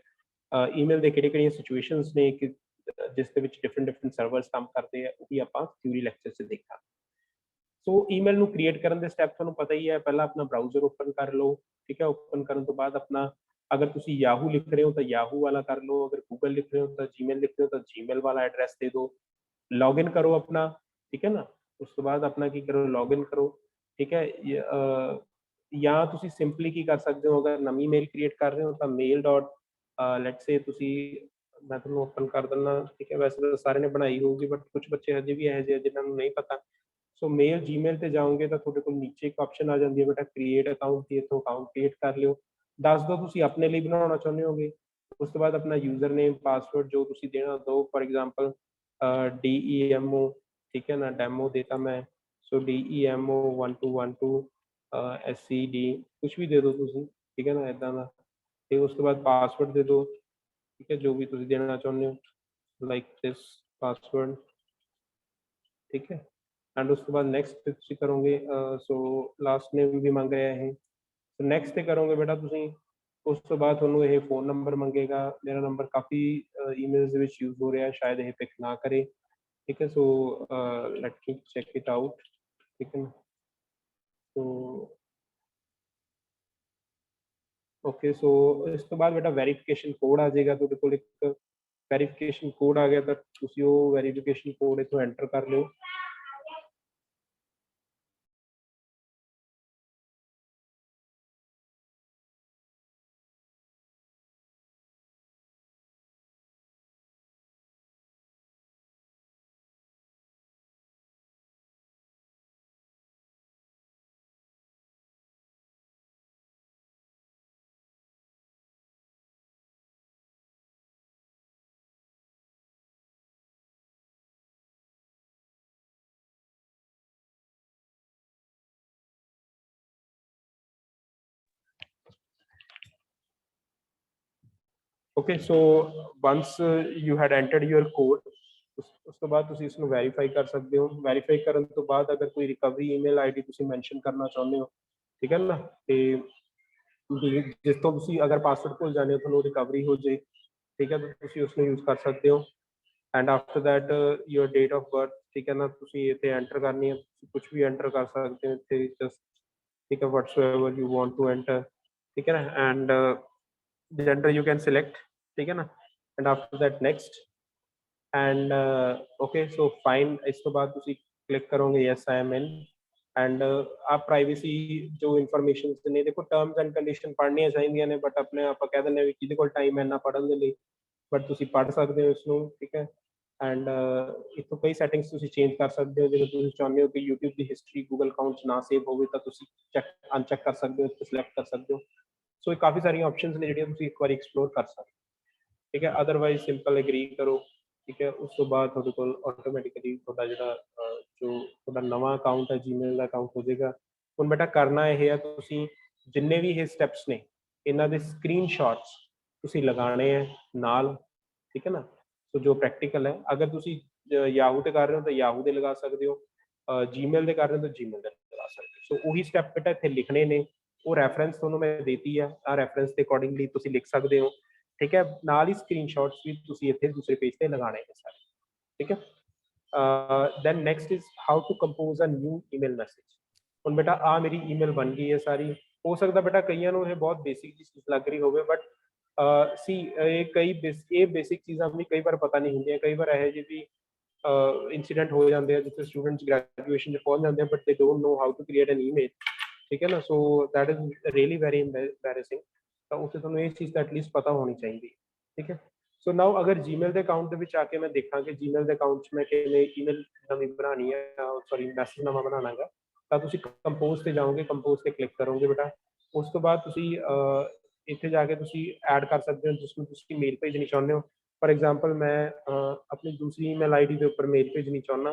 ਈਮੇਲ ਦੇ ਕਿਹੜੀਆਂ ਸਿਚੁਏਸ਼ਨਸ ਨੇ ਜਿਸ ਦੇ ਵਿੱਚ ਡਿਫਰੈਂਟ ਸਰਵਰਸ ਕੰਮ ਕਰਦੇ ਆ, ਉਹ ਵੀ ਆਪਾਂ ਥਿਊਰੀ ਲੈਕਚਰ 'ਚ ਦੇਖਾਂਗੇ। ਸੋ ਈਮੇਲ ਨੂੰ ਕ੍ਰੀਏਟ ਕਰਨ ਦੇ ਸਟੈਪ ਤੁਹਾਨੂੰ ਪਤਾ ਹੀ ਹੈ। ਪਹਿਲਾਂ ਆਪਣਾ ਬਰਾਊਜ਼ਰ ਓਪਨ ਕਰ ਲਓ, ਠੀਕ ਹੈ। ਓਪਨ ਕਰਨ ਤੋਂ ਬਾਅਦ ਆਪਣਾ, ਅਗਰ ਤੁਸੀਂ ਯਾਹੂ ਲਿਖ ਰਹੇ ਹੋ ਤਾਂ ਯਾਹੂ ਵਾਲਾ ਕਰ ਲਓ, ਅਗਰ ਗੂਗਲ ਲਿਖ ਰਹੇ ਹੋ ਤਾਂ ਜੀਮੇਲ ਲਿਖ ਰਹੇ ਹੋ ਤਾਂ ਜੀਮੇਲ ਵਾਲਾ ਐਡਰੈਸ ਦੇ ਦਿਓ, ਲੌਗਇਨ ਕਰੋ ਆਪਣਾ, ਠੀਕ ਹੈ ਨਾ। ਉਸ ਤੋਂ ਬਾਅਦ ਆਪਣਾ ਕੀ ਕਰੋ, ਲੌਗਇਨ ਕਰੋ, ਠੀਕ ਹੈ। ਜਾਂ ਤੁਸੀਂ ਸਿੰਪਲੀ ਕੀ ਕਰ ਸਕਦੇ ਹੋ, ਅਗਰ ਨਵੀਂ ਮੇਲ ਕ੍ਰੀਏਟ ਕਰ ਰਹੇ ਹੋ ਤਾਂ ਮੇਲ ਡਾਟ ਲੈਟਸ ਸੇ ਤੁਸੀਂ, ਮੈਂ ਤੁਹਾਨੂੰ ਓਪਨ ਕਰ ਦਿੰਦਾ, ਠੀਕ ਹੈ। ਵੈਸੇ ਤਾਂ ਸਾਰਿਆਂ ਨੇ ਬਣਾਈ ਹੋਊਗੀ ਬਟ ਕੁਝ ਬੱਚੇ ਹਜੇ ਵੀ ਇਹੋ ਜਿਹੇ ਜਿਨ੍ਹਾਂ ਨੂੰ ਨਹੀਂ ਪਤਾ। ਸੋ ਮੇਲ ਜੀਮੇਲ ਤੇ ਜਾਓਗੇ ਤਾਂ ਤੁਹਾਡੇ ਕੋਲ ਨੀਚੇ ਇੱਕ ਆਪਸ਼ਨ ਆ ਜਾਂਦੀ ਹੈ ਬੇਟਾ ਕ੍ਰੀਏਟ ਅਕਾਊਂਟ ਦੀ, ਇੱਥੋਂ ਅਕਾਊਂਟ ਕ੍ਰੀਏਟ ਕਰ ਲਿਓ। ਦੱਸ ਦਿਓ ਤੁਸੀਂ ਆਪਣੇ ਲਈ ਬਣਾਉਣਾ ਚਾਹੁੰਦੇ ਹੋਗੇ। ਉਸ ਤੋਂ ਬਾਅਦ ਆਪਣਾ ਯੂਜ਼ਰ ਨੇਮ, ਪਾਸਵਰਡ ਜੋ ਤੁਸੀਂ ਦੇਣਾ ਦਿਓ। ਫੋਰ ਐਗਜ਼ਾਮਪਲ DEMO, ਠੀਕ ਹੈ ਨਾ, ਡੈਮੋ ਦੇਤਾ ਮੈਂ। ਸੋ DEMO 1212 SCD ਕੁਛ ਵੀ ਦੇ ਦਿਓ ਤੁਸੀਂ, ਠੀਕ ਹੈ ਨਾ, ਇੱਦਾਂ ਦਾ। ਤੇ ਉਸ ਤੋਂ ਬਾਅਦ ਪਾਸਵਰਡ ਦੇ ਦਿਓ, ਠੀਕ ਹੈ, ਜੋ ਵੀ ਤੁਸੀਂ ਦੇਣਾ ਚਾਹੁੰਦੇ ਹੋ, ਲਾਈਕ ਦਿਸ पासवर्ड, ठीक है। एंड उसके बाद नेक्स्ट ਤੇ ਤੁਸੀਂ ਕਰੋਗੇ ਸੋ ਲਾਸਟ ਨੇਮ ਵੀ ਮੰਗ ਰਿਹਾ ਇਹ, ਸੋ ਨੈਕਸਟ ਤੇ ਕਰੋਗੇ ਬੇਟਾ ਤੁਸੀਂ। ਉਸ ਤੋਂ ਬਾਅਦ ਤੁਹਾਨੂੰ ਇਹ ਫੋਨ ਨੰਬਰ ਮੰਗੇਗਾ, ਮੇਰਾ ਨੰਬਰ ਕਾਫੀ ਈਮੇਲਸ ਦੇ ਵਿੱਚ ਯੂਜ਼ ਹੋ ਰਿਹਾ, ਸ਼ਾਇਦ ਇਹ ਪਿਕ ਨਾ ਕਰੇ, ਠੀਕ ਹੈ। ਸੋ let me check it out, ਠੀਕ ਹੈ ਨਾ। ਸੋ ਓਕੇ, ਸੋ ਇਸ ਤੋਂ ਬਾਅਦ ਬੇਟਾ ਵੈਰੀਫਿਕੇਸ਼ਨ ਕੋਡ ਆ ਜਾਏਗਾ ਤੁਹਾਡੇ ਕੋਲ। ਇੱਕ ਵੈਰੀਫਿਕੇਸ਼ਨ ਕੋਡ ਆ ਗਿਆ ਤਾਂ ਤੁਸੀਂ ਉਹ ਵੈਰੀਫਿਕੇਸ਼ਨ ਕੋਡ ਇੱਥੋਂ ਐਂਟਰ ਕਰ ਲਿਓ। Okay, so once you had entered your code, ਉਸ ਤੋਂ ਬਾਅਦ ਤੁਸੀਂ ਇਸ ਨੂੰ ਵੈਰੀਫਾਈ ਕਰ ਸਕਦੇ ਹੋ। ਵੈਰੀਫਾਈ ਕਰਨ ਤੋਂ ਬਾਅਦ ਅਗਰ ਕੋਈ ਰਿਕਵਰੀ ਈਮੇਲ ਆਈਡੀ ਤੁਸੀਂ ਮੈਂਸ਼ਨ ਕਰਨਾ ਚਾਹੁੰਦੇ ਹੋ, ਠੀਕ ਹੈ ਨਾ, ਤੇ ਜਿਸ ਤੋਂ ਤੁਸੀਂ ਅਗਰ ਪਾਸਵਰਡ ਭੁੱਲ ਜਾਂਦੇ ਹੋ ਤੁਹਾਨੂੰ ਰਿਕਵਰੀ ਹੋ ਜੇ, ਠੀਕ ਹੈ, ਤਾਂ ਤੁਸੀਂ ਉਸ ਨੂੰ ਯੂਜ਼ ਕਰ ਸਕਦੇ ਹੋ। And after that your date of birth, ਠੀਕ ਹੈ ਨਾ, ਤੁਸੀਂ ਇੱਥੇ ਐਂਟਰ ਕਰਨੀ ਹੈ, ਤੁਸੀਂ ਕੁਝ ਵੀ ਐਂਟਰ ਕਰ ਸਕਦੇ ਹੋ ਇੱਥੇ ਜਸਟ, ਠੀਕ ਹੈ, ਵਟਸਐਵਰ ਯੂ ਵਾਂਟ ਟੂ ਐਂਟਰ, ਠੀਕ ਹੈ ਨਾ। And gender you can select, ठीक है ना। and after that next and okay, so fine, ਇਸ ਤੋਂ ਬਾਅਦ ਤੁਸੀਂ ਕਲਿੱਕ ਕਰੋਗੇ yes I am in and ਆਪ ਪ੍ਰਾਈਵੇਸੀ ਜੋ ਇਨਫੋਰਮੇਸ਼ਨ ਨੇ, ਦੇਖੋ ਟਰਮਸ ਐਂਡ ਕੰਡੀਸ਼ਨ ਪੜ੍ਹਨੀਆਂ ਚਾਹੀਦੀਆਂ ਨੇ, ਬਟ ਆਪਣੇ ਆਪਾਂ ਕਹਿ ਦਿੰਦੇ ਵੀ ਕਿਹਦੇ ਕੋਲ ਟਾਈਮ ਹੈ ਇੰਨਾ ਪੜ੍ਹਨ ਦੇ ਲਈ, ਬਟ ਤੁਸੀਂ ਪੜ੍ਹ ਸਕਦੇ ਹੋ ਇਸ ਨੂੰ, ਠੀਕ ਹੈ। ਐਂਡ ਇੱਥੋਂ ਕਈ ਸੈਟਿੰਗਸ ਤੁਸੀਂ ਚੇਂਜ ਕਰ ਸਕਦੇ ਹੋ, ਜਿਵੇਂ ਤੁਸੀਂ ਚਾਹੁੰਦੇ ਹੋ ਕਿ YouTube ਦੀ ਹਿਸਟਰੀ ਗੂਗਲ ਅਕਾਊਂਟ 'ਚ ਨਾ ਸੇਵ ਹੋਵੇ ਤਾਂ ਤੁਸੀਂ ਚੈੱਕ ਅਨਚੈੱਕ ਕਰ ਸਕਦੇ ਹੋ, ਇੱਥੇ ਸਿਲੈਕਟ ਕਰ ਸਕਦੇ ਹੋ। ਸੋ ਇਹ ਕਾਫੀ ਸਾਰੀਆਂ ਆਪਸ਼ਨਸ ਨੇ ਜਿਹੜੀਆਂ ਤੁਸੀਂ ਇੱਕ ਵਾਰੀ ਐਕਸਪਲੋਰ ਕਰ ਸਕਦੇ ਹੋ, ਠੀਕ ਹੈ। ਅਦਰਵਾਈਜ਼ ਸਿੰਪਲ ਐਗਰੀ ਕਰੋ, ਠੀਕ ਹੈ। ਉਸ ਤੋਂ ਬਾਅਦ ਤੁਹਾਡੇ ਕੋਲ ਆਟੋਮੈਟਿਕਲੀ ਤੁਹਾਡਾ ਜਿਹੜਾ ਜੋ ਤੁਹਾਡਾ ਨਵਾਂ ਅਕਾਊਂਟ ਹੈ ਜੀਮੇਲ ਦਾ ਅਕਾਊਂਟ ਹੋ ਜਾਏਗਾ। ਹੁਣ ਬੇਟਾ ਕਰਨਾ ਇਹ ਹੈ, ਤੁਸੀਂ ਜਿੰਨੇ ਵੀ ਇਹ ਸਟੈਪਸ ਨੇ ਇਹਨਾਂ ਦੇ ਸਕਰੀਨਸ਼ਾਟਸ ਤੁਸੀਂ ਲਗਾਉਣੇ ਹੈ ਨਾਲ, ਠੀਕ ਹੈ ਨਾ। ਸੋ ਜੋ ਪ੍ਰੈਕਟੀਕਲ ਹੈ, ਅਗਰ ਤੁਸੀਂ ਯਾਹੂ ਤੇ ਕਰ ਰਹੇ ਹੋ ਤਾਂ ਯਾਹੂ ਦੇ ਲਗਾ ਸਕਦੇ ਹੋ, ਜੀਮੇਲ ਦੇ ਕਰ ਰਹੇ ਹੋ ਤਾਂ ਜੀਮੇਲ ਦੇ ਲਗਾ ਸਕਦੇ ਹੋ। ਸੋ ਉਹੀ ਸਟੈਪ ਬੇਟਾ ਇੱਥੇ ਲਿਖਣੇ ਨੇ, ਉਹ ਰੈਫਰੈਂਸ ਤੁਹਾਨੂੰ ਮੈਂ ਦੇਤੀ ਆ, ਆਹ ਰੈਫਰੈਂਸ ਦੇ ਅਕੋਰਡਿੰਗਲੀ ਤੁਸੀਂ ਲਿਖ ਸਕਦੇ ਹੋ, ਠੀਕ ਹੈ। ਨਾਲ ਹੀ ਸਕਰੀਨਸ਼ਾਟਸ ਵੀ ਤੁਸੀਂ ਇੱਥੇ ਦੂਸਰੇ ਪੇਜ ਤੇ ਲਗਾਣੇ ਨੇ ਸਾਰੇ, ਠੀਕ ਹੈ। Then next is how to compose a new email message. ਹੁਣ ਬੇਟਾ ਆ ਮੇਰੀ ਈਮੇਲ ਬਣ ਗਈ ਹੈ ਸਾਰੀ, ਹੋ ਸਕਦਾ ਬੇਟਾ ਕਈਆਂ ਨੂੰ ਇਹ ਬਹੁਤ ਬੇਸਿਕ ਜੀ ਚੀਜ਼ ਲੱਗ ਰਹੀ ਹੋਵੇ, ਬਟ ਸੀ ਇਹ ਬੇਸਿਕ ਚੀਜ਼ਾਂ ਵੀ ਕਈ ਵਾਰ ਪਤਾ ਨਹੀਂ ਹੁੰਦੀਆਂ, ਕਈ ਵਾਰ ਇਹੋ ਜਿਹੇ ਵੀ ਇੰਸੀਡੈਂਟ ਹੋ ਜਾਂਦੇ ਆ ਜਿੱਥੇ ਸਟੂਡੈਂਟਸ ਗ੍ਰੈਜੂਏਸ਼ਨ 'ਚ ਪਹੁੰਚ ਜਾਂਦੇ ਆ but they don't know how to create an email, ਠੀਕ ਹੈ ਨਾ। So that is really very embarrassing, ਤਾਂ ਉੱਥੇ ਤੁਹਾਨੂੰ ਇਹ ਚੀਜ਼ ਤਾਂ ਐਟਲੀਸਟ ਪਤਾ ਹੋਣੀ ਚਾਹੀਦੀ ਹੈ, ਠੀਕ ਹੈ। ਸੋ ਨਾਓ ਅਗਰ ਜੀਮੇਲ ਦੇ ਅਕਾਊਂਟ ਦੇ ਵਿੱਚ ਆ ਕੇ ਮੈਂ ਦੇਖਾਂ ਕਿ ਜੀਮੇਲ ਦੇ ਅਕਾਊਂਟ 'ਚ ਮੈਂ ਕਿਵੇਂ ਈਮੇਲ ਨਵੀਂ ਬਣਾਉਣੀ ਹੈ, ਸੌਰੀ ਮੈਸੇਜ ਨਵਾਂ ਬਣਾਉਣਾ ਹੈਗਾ, ਤਾਂ ਤੁਸੀਂ ਕੰਪੋਜ਼ ਤੇ ਜਾਓਗੇ, ਕੰਪੋਜ਼ ਤੇ ਕਲਿੱਕ ਕਰੋਗੇ ਬੇਟਾ। ਉਸ ਤੋਂ ਬਾਅਦ ਤੁਸੀਂ ਇੱਥੇ ਜਾ ਕੇ ਤੁਸੀਂ ਐਡ ਕਰ ਸਕਦੇ ਹੋ ਜਿਸ ਨੂੰ ਤੁਸੀਂ ਮੇਲ ਭੇਜਣੀ ਚਾਹੁੰਦੇ ਹੋ। ਫॉर एग्जांपल मैं अपनी दूसरी ईमेल आईडी ਦੇ ਉੱਪਰ ਮੇਲ ਭੇਜਣੀ ਚਾਹੁੰਦਾ,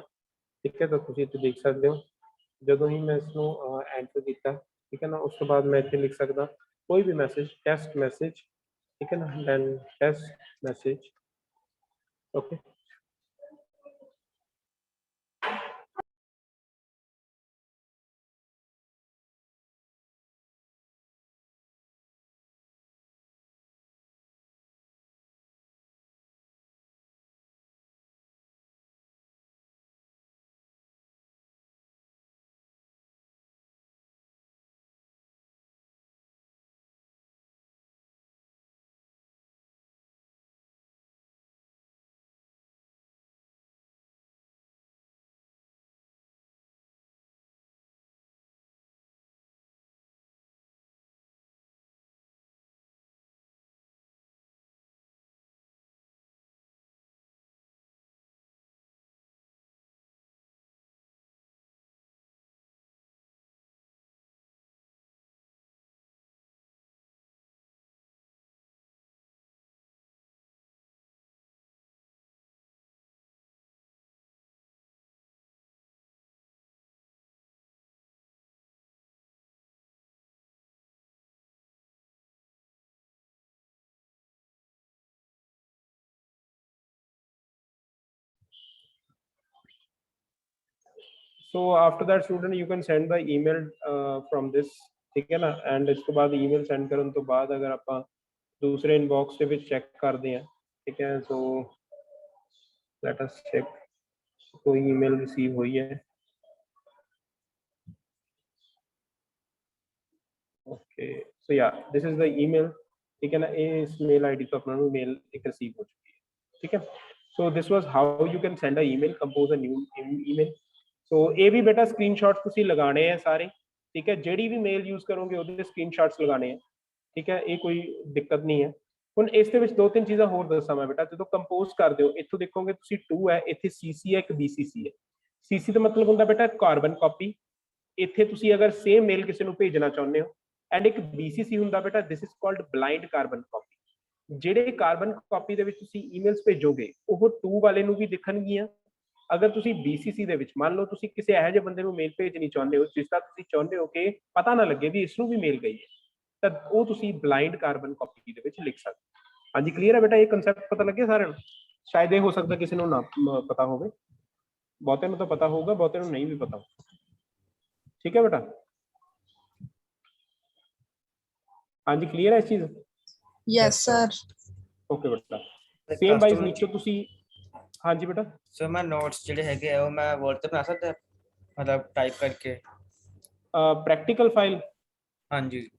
ਠੀਕ ਹੈ, ਤਾਂ ਤੁਸੀਂ ਇੱਥੇ ਦੇਖ ਸਕਦੇ ਹੋ। ਜਦੋਂ ਹੀ ਮੈਂ ਇਸਨੂੰ ਐਂਟਰ ਕੀਤਾ, ਠੀਕ ਹੈ ਨਾ, ਉਸ ਤੋਂ ਬਾਅਦ ਮੈਂ ਇੱਥੇ ਲਿਖ ਸਕਦਾ ਕੋਈ ਵੀ ਮੈਸੇਜ, ਟੈਸਟ ਮੈਸੇਜ, ठीक है ना, then test message, okay. so after that student you can send the email from this, ठीक है ना, and इसके बाद email send ਕਰਨ ਤੋਂ ਬਾਅਦ ਅਗਰ ਆਪਾਂ ਦੂਸਰੇ inbox ਦੇ ਵਿੱਚ check ਕਰਦੇ ਹਾਂ, ठीक है, so let us check कोई email receive हुई है। okay, so yeah, this is the email, ठीक है ना, इस मेल आईडी पर अपना मेल एक रिसीव हो चुकी है, ठीक है। so this was how you can send a email, compose a new email। so ਇਹ ਵੀ ਬੇਟਾ ਸਕਰੀਨਸ਼ਾਟ ਤੁਸੀਂ ਲਗਾਣੇ ਆ ਸਾਰੇ, ਠੀਕ ਹੈ, ਜਿਹੜੀ ਵੀ ਮੇਲ ਯੂਜ਼ ਕਰੋਗੇ ਉਹਦੇ ਸਕਰੀਨਸ਼ਾਟਸ ਲਗਾਣੇ ਆ, ਠੀਕ ਹੈ, ਇਹ ਕੋਈ ਦਿੱਕਤ ਨਹੀਂ ਹੈ। ਹੁਣ ਇਸ ਦੇ ਵਿੱਚ ਦੋ ਤਿੰਨ ਚੀਜ਼ਾਂ ਹੋਰ ਦੱਸਾਂ ਮੈਂ ਬੇਟਾ, ਜਦੋਂ ਕੰਪੋਜ਼ ਕਰਦੇ ਹੋ ਇੱਥੋਂ ਦੇਖੋਗੇ ਤੁਸੀਂ 2 ਹੈ, ਇੱਥੇ ਸੀਸੀ ਹੈ, ਇੱਕ ਬੀਸੀਸੀ ਹੈ। ਸੀਸੀ ਦਾ ਮਤਲਬ ਹੁੰਦਾ ਬੇਟਾ ਕਾਰਬਨ ਕਾਪੀ, ਇੱਥੇ ਤੁਸੀਂ ਅਗਰ ਸੇਮ ਮੇਲ ਕਿਸੇ ਨੂੰ ਭੇਜਣਾ ਚਾਹੁੰਦੇ ਹੋ, ਐਂਡ ਇੱਕ ਬੀਸੀਸੀ ਹੁੰਦਾ ਬੇਟਾ, this is called blind carbon copy. ਜਿਹੜੇ ਕਾਰਬਨ ਕਾਪੀ ਦੇ ਵਿੱਚ ਤੁਸੀਂ ਈਮੇਲਸ ਭੇਜੋਗੇ ਉਹ 2 ਵਾਲੇ ਨੂੰ ਵੀ ਦਿਖਣਗੀਆਂ। ਅਗਰ ਤੁਸੀਂ ਬੀਸੀਸੀ ਦੇ ਵਿੱਚ ਮੰਨ ਲਓ ਤੁਸੀਂ ਕਿਸੇ ਇਹੋ ਜਿਹੇ ਬੰਦੇ ਨੂੰ ਮੇਲ ਭੇਜਣੀ ਚਾਹੁੰਦੇ ਹੋ ਜਿਸ ਦਾ ਤੁਸੀਂ ਚਾਹੁੰਦੇ ਹੋ ਕਿ ਪਤਾ ਨਾ ਲੱਗੇ ਵੀ ਇਸ ਨੂੰ ਵੀ ਮੇਲ ਗਈ ਹੈ, ਤਾਂ ਉਹ ਤੁਸੀਂ ਬਲਾਈਂਡ ਕਾਰਬਨ ਕਾਪੀ ਦੇ ਵਿੱਚ ਲਿਖ ਸਕਦੇ ਹੋ। ਹਾਂਜੀ ਕਲੀਅਰ ਹੈ ਬੇਟਾ, ਇਹ ਕਨਸੈਪਟ ਪਤਾ ਲੱਗਿਆ ਸਾਰਿਆਂ ਨੂੰ? ਸ਼ਾਇਦ ਇਹ ਹੋ ਸਕਦਾ ਕਿਸੇ ਨੂੰ ਨਾ ਪਤਾ ਹੋਵੇ, ਬਹੁਤਿਆਂ ਨੂੰ ਤਾਂ ਪਤਾ ਹੋਊਗਾ, ਬਹੁਤਿਆਂ ਨੂੰ ਨਹੀਂ ਵੀ ਪਤਾ, ਠੀਕ ਹੈ ਬੇਟਾ। ਹਾਂਜੀ ਕਲੀਅਰ ਹੈ ਇਸ ਚੀਜ਼? Yes, sir. ਓਕੇ ਬੇਟਾ, ਸੇਮ ਵਾਈਜ਼ ਨੀਚੇ ਤੁਸੀਂ, ਹਾਂਜੀ ਬੇਟਾ। ਸਰ ਮੈਂ ਨੋਟਸ ਜਿਹੜੇ ਹੈਗੇ ਆ ਉਹ ਮੈਂ ਵਰਡ ਤੇ ਬਣਾ ਸਕਦਾ, ਮਤਲਬ ਟਾਈਪ ਕਰਕੇ? ਪ੍ਰੈਕਟੀਕਲ ਫਾਈਲ, ਹਾਂਜੀ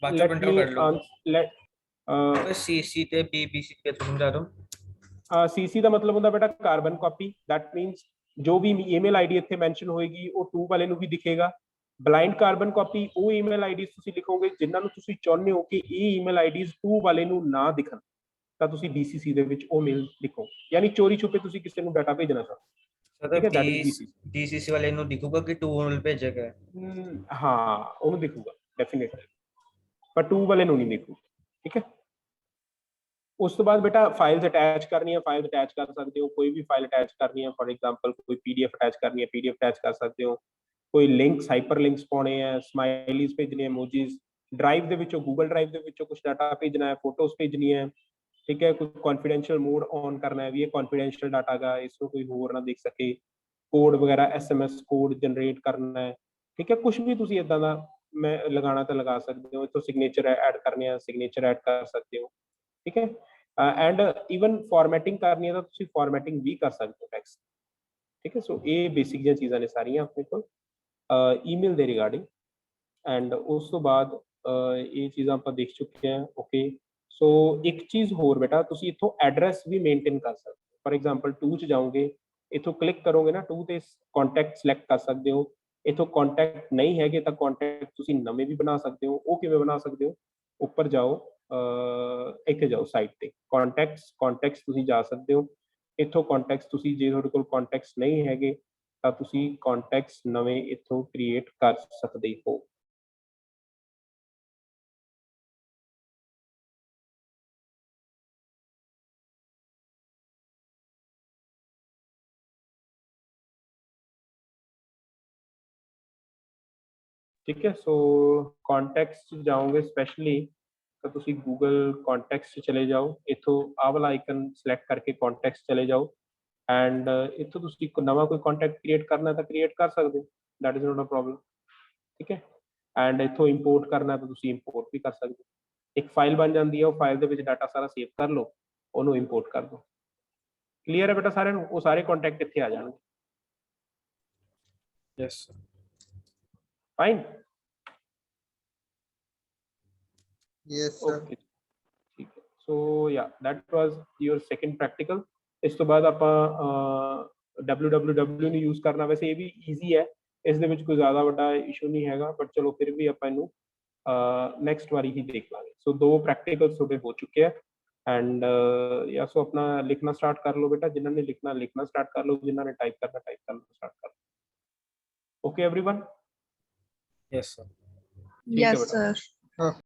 ਬਾਕੀ let ਪ੍ਰਿੰਟ me ਕਰ ਲਓ। let ਸੀਸੀ ਤੇ ਬੀਬੀਸੀ ਤੇ ਤੁਸੀਂ ਸਮਝਾ ਦਿਓ। ਸੀਸੀ ਦਾ ਮਤਲਬ ਹੁੰਦਾ ਬੇਟਾ ਕਾਰਬਨ ਕਾਪੀ, ਦੈਟ ਮੀਨਸ ਜੋ ਵੀ ਈਮੇਲ ਆਈਡੀ ਇੱਥੇ ਮੈਂਸ਼ਨ ਹੋਏਗੀ ਉਹ 2 ਵਾਲੇ ਨੂੰ ਵੀ ਦਿਖੇਗਾ। ਬਲਾਈਂਡ ਕਾਰਬਨ ਕਾਪੀ ਉਹ ਈਮੇਲ ਆਈਡੀਜ਼ ਤੁਸੀਂ ਲਿਖੋਗੇ ਜਿਨ੍ਹਾਂ ਨੂੰ ਤੁਸੀਂ ਚਾਹੁੰਦੇ ਹੋ ਕਿ ਇਹ ਈਮੇਲ ਆਈਡੀਜ਼ 2 ਵਾਲੇ ਨੂੰ ਨਾ ਦਿਖਣ, ਤਾਂ ਤੁਸੀਂ ਬੀਸੀਸੀ ਦੇ ਵਿੱਚ ਉਹ ਮੇਲ ਲਿਖੋ, ਯਾਨੀ ਚੋਰੀ ਛੁਪੇ ਤੁਸੀਂ ਕਿਸੇ ਨੂੰ ਡਾਟਾ ਭੇਜਣਾ ਚਾਹੋ, ਠੀਕ ਹੈ, ਦੈਟ ਇਜ਼ ਬੀਸੀਸੀ। ਬੀਸੀਸੀ ਵਾਲੇ ਨੂੰ ਦਿਖੂਗਾ ਕਿ 2 ਵਾਲੇ ਭੇਜਿਆ ਗਿਆ? ਹਾਂ ਉਹਨੂੰ ਦਿਖੂਗਾ ਡੈਫੀਨੇਟਲੀ, ਪਰ 2 ਵਾਲੇ ਨੂੰ ਨਹੀਂ ਦਿਖੂਗਾ, ਠੀਕ ਹੈ। ਉਸ ਤੋਂ ਬਾਅਦ ਬੇਟਾ ਫਾਈਲਸ ਅਟੈਚ ਕਰਨੀਆਂ, ਫਾਈਲ ਅਟੈਚ ਕਰ ਸਕਦੇ ਹੋ, ਕੋਈ ਵੀ ਫਾਈਲ ਅਟੈਚ ਕਰਨੀ ਹੈ, ਫॉर एग्जांपल ਕੋਈ ਪੀਡੀਐਫ ਅਟੈਚ ਕਰਨੀ ਹੈ, ਪੀਡੀਐਫ ਅਟੈਚ ਕਰ ਸਕਦੇ ਹੋ। ਕੋਈ ਲਿੰਕਸ, ਹਾਈਪਰ ਲਿੰਕਸ ਪਾਉਣੇ ਆ, ਸਮਾਈਲੀਜ਼ ਭੇਜਣੇ, ਇਮੋਜੀਜ਼, ਡਰਾਈਵ ਦੇ ਵਿੱਚੋਂ, ਗੂਗਲ ਡਰਾਈਵ ਦੇ ਵਿੱਚੋਂ ਕੁਝ ਡਾਟਾ ਭੇਜਣਾ ਹੈ, ਫੋਟੋਜ਼ ਭੇਜਣੀ ਹੈ, ਠੀਕ ਹੈ, ਕੋਈ ਕੌਨਫੀਡੈਂਸ਼ੀਅਲ ਮੋਡ ਔਨ ਕਰਨਾ ਹੈ ਵੀ ਇਹ ਕੌਨਫੀਡੈਂਸ਼ੀਅਲ ਡਾਟਾ ਗਾ, ਇਸ ਨੂੰ ਕੋਈ ਹੋਰ ਨਾ ਦੇਖ ਸਕੇ, ਕੋਡ ਵਗੈਰਾ ਐਸਐਮਐਸ ਕੋਡ ਜਨਰੇਟ ਕਰਨਾ ਹੈ, ਠੀਕ ਹੈ, ਕੁਝ ਵੀ ਤੁਸੀਂ ਇਦਾਂ ਦਾ ਮੈਂ ਲਗਾਉਣਾ ਤਾਂ ਲਗਾ ਸਕਦੇ ਹੋ। ਇੱਥੋਂ ਸਿਗਨੇਚਰ ਐਡ ਕਰਨੇ ਆ, ਸਿਗਨੇਚਰ ਐਡ ਕਰ ਸਕਦੇ ਹੋ, ਠੀਕ ਹੈ। ਐਂਡ ਈਵਨ ਫਾਰਮੈਟਿੰਗ ਕਰਨੀ ਹੈ ਤਾਂ ਤੁਸੀਂ ਫਾਰਮੈਟਿੰਗ ਵੀ ਕਰ ਸਕਦੇ ਹੋ ਟੈਕਸਟ, ਠੀਕ ਹੈ। ਸੋ ਇਹ ਬੇਸਿਕ ਜਿਹੀਆਂ ਚੀਜ਼ਾਂ ਨੇ ਸਾਰੀਆਂ ਆਪਣੇ ਕੋਲ ਈਮੇਲ ਦੇ ਰਿਗਾਰਡਿੰਗ। ਐਂਡ ਉਸ ਤੋਂ ਬਾਅਦ ਇਹ ਚੀਜ਼ਾਂ ਆਪਾਂ ਦੇਖ ਚੁੱਕੇ ਹਾਂ, ਓਕੇ। ਸੋ ਇੱਕ ਚੀਜ਼ ਹੋਰ ਬੇਟਾ, ਤੁਸੀਂ ਇੱਥੋਂ ਐਡਰੈਸ ਵੀ ਮੇਨਟੇਨ ਕਰ ਸਕਦੇ ਹੋ। ਫॉर एग्जांपल 2 ਚ ਜਾਓਗੇ, ਇੱਥੋਂ ਕਲਿੱਕ ਕਰੋਗੇ ਨਾ 2 ਤੇ ਕੰਟੈਕਟ ਸਿਲੈਕਟ ਕਰ ਸਕਦੇ ਹੋ। ਇੱਥੋਂ ਕੰਟੈਕਟ ਨਹੀਂ ਹੈਗੇ ਤਾਂ ਕੰਟੈਕਟ ਤੁਸੀਂ ਨਵੇਂ ਵੀ ਬਣਾ ਸਕਦੇ ਹੋ। ਉਹ ਕਿਵੇਂ ਬਣਾ ਸਕਦੇ ਹੋ? ਉੱਪਰ ਜਾਓ, ਇੱਥੇ ਜਾਓ ਸਾਈਡ ਤੇ ਕੰਟੈਕਟਸ ਤੁਸੀਂ ਜਾ ਸਕਦੇ ਹੋ। ਇੱਥੋਂ ਕੰਟੈਕਟਸ ਤੁਸੀਂ, ਜੇ ਤੁਹਾਡੇ ਕੋਲ ਕੰਟੈਕਟਸ ਨਹੀਂ ਹੈਗੇ ਤਾਂ ਤੁਸੀਂ ਕੰਟੈਕਟਸ ਨਵੇਂ ਇੱਥੋਂ ਕ੍ਰੀਏਟ ਕਰ ਸਕਦੇ ਹੋ। ठीक है, सो कॉन्टैक्ट्स जाओगे स्पेशली तो तुसी गूगल कॉन्टैक्ट्स चले जाओ, इथों आह वाला आइकन सिलेक्ट करके कॉन्टैक्ट्स चले जाओ एंड इथों तुसी नवा कोई कॉन्टैक्ट क्रिएट करना है तो क्रिएट कर सकते हो, that is not a problem, ठीक है। एंड इथों इंपोर्ट करना है तो तुसी इंपोर्ट भी कर सकते हो। एक फाइल बन जाती है, वो फाइल दे विच डाटा सारा सेव कर लो, उन्होंने इंपोर्ट कर दो। क्लीयर है बेटा सारे नूं? वो सारे कॉन्टैक्ट इत्थे आ जाएंगे। Yes sir, fine, Yes, sir. okay, ठीक है। सो या that was your second practical. इस तो बाद ਆਪਾਂ www ਨੂੰ ਯੂਜ਼ ਕਰਨਾ, ਵੈਸੇ ਇਹ ਵੀ ਈਜ਼ੀ ਹੈ, ਇਸ ਦੇ ਵਿੱਚ ਕੋਈ ਜ਼ਿਆਦਾ ਵੱਡਾ ਇਸ਼ੂ ਨਹੀਂ ਹੈਗਾ, ਬਟ ਚਲੋ ਫਿਰ ਵੀ ਆਪਾਂ ਇਹਨੂੰ ਨੈਕਸਟ ਵਾਰੀ ਹੀ ਦੇਖ ਲਾਂਗੇ। ਸੋ 2 ਪ੍ਰੈਕਟੀਕਲ ਤੁਹਾਡੇ ਹੋ ਚੁੱਕੇ ਆ ਐਂਡ ਜਾਂ ਸੋ ਆਪਣਾ ਲਿਖਣਾ ਸਟਾਰਟ ਕਰ ਲਓ ਬੇਟਾ, ਜਿਨ੍ਹਾਂ ਨੇ ਲਿਖਣਾ ਸਟਾਰਟ ਕਰ ਲਓ, ਜਿਨ੍ਹਾਂ ਨੇ ਟਾਈਪ ਕਰਨਾ ਸਟਾਰਟ ਕਰ ਲਓ। Okay everyone? Yes sir. Yes, sir.